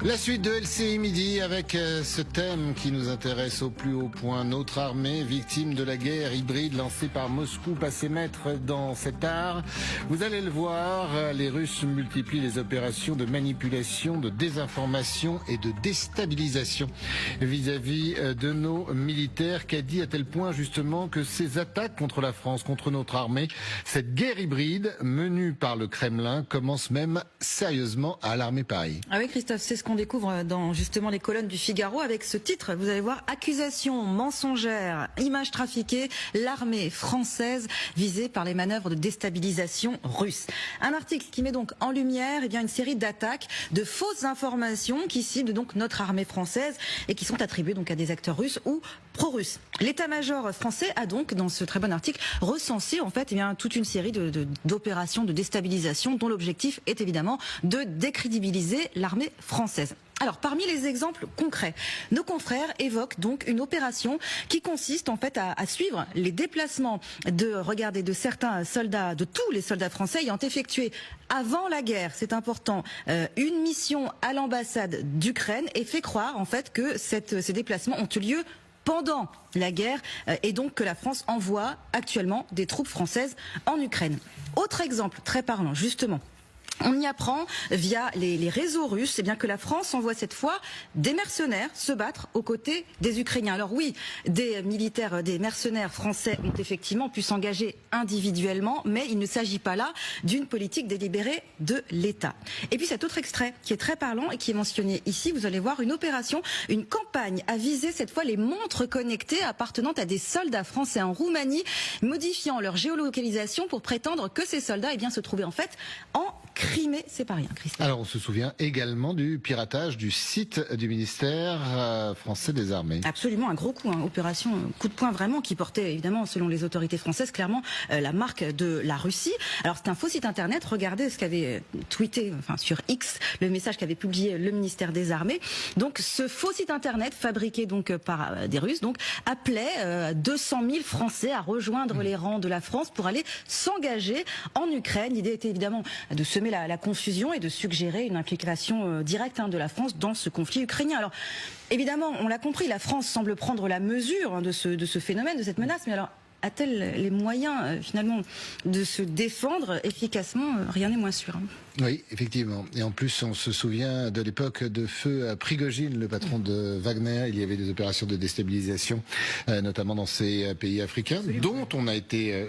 La suite de LCI Midi avec ce thème qui nous intéresse au plus haut point. Notre armée, victime de la guerre hybride lancée par Moscou, passé maître dans cet art. Vous allez le voir, les Russes multiplient les opérations de manipulation, de désinformation et de déstabilisation vis-à-vis de nos militaires. Qu'a dit à tel point justement que ces attaques contre la France, contre notre armée, cette guerre hybride menée par le Kremlin commence même sérieusement à alarmer Paris. Ah oui, Christophe, c'est ce qu'on découvre dans justement les colonnes du Figaro avec ce titre. Vous allez voir, accusation mensongère, images trafiquées, l'armée française visée par les manœuvres de déstabilisation russe. Un article qui met donc en lumière une série d'attaques, de fausses informations qui ciblent donc notre armée française et qui sont attribuées donc à des acteurs russes ou pro-russes. L'état-major français a donc, dans ce très bon article, recensé en fait toute une série d'opérations de déstabilisation dont l'objectif est évidemment de décrédibiliser l'armée française. Alors, parmi les exemples concrets, nos confrères évoquent donc une opération qui consiste en fait à suivre les déplacements de certains soldats, de tous les soldats français ayant effectué avant la guerre, c'est important, une mission à l'ambassade d'Ukraine et fait croire en fait que ces déplacements ont eu lieu pendant la guerre et donc que la France envoie actuellement des troupes françaises en Ukraine. Autre exemple très parlant, justement. On y apprend via les réseaux russes que la France envoie cette fois des mercenaires se battre aux côtés des Ukrainiens. Alors oui, des militaires, des mercenaires français ont effectivement pu s'engager individuellement, mais il ne s'agit pas là d'une politique délibérée de l'État. Et puis cet autre extrait qui est très parlant et qui est mentionné ici, vous allez voir une opération, une campagne à viser cette fois les montres connectées appartenant à des soldats français en Roumanie, modifiant leur géolocalisation pour prétendre que ces soldats se trouvaient en fait en Crimée, c'est pas rien, Christophe. Alors on se souvient également du piratage du site du ministère français des Armées. Absolument, un gros coup, opération coup de poing vraiment qui portait évidemment, selon les autorités françaises, clairement la marque de la Russie. Alors c'est un faux site internet, regardez ce qu'avait tweeté, sur X, le message qu'avait publié le ministère des Armées. Donc ce faux site internet fabriqué donc par des Russes, donc appelait 200 000 Français à rejoindre les rangs de la France pour aller s'engager en Ukraine. L'idée était évidemment de semer la confusion et de suggérer une implication directe de la France dans ce conflit ukrainien. Alors évidemment, on l'a compris, la France semble prendre la mesure de ce phénomène, de cette menace, mais alors a-t-elle les moyens finalement de se défendre efficacement? Rien n'est moins sûr. Oui, effectivement. Et en plus, on se souvient de l'époque de feu Prigojine, le patron de Wagner. Il y avait des opérations de déstabilisation, notamment dans ces pays africains, dont on a été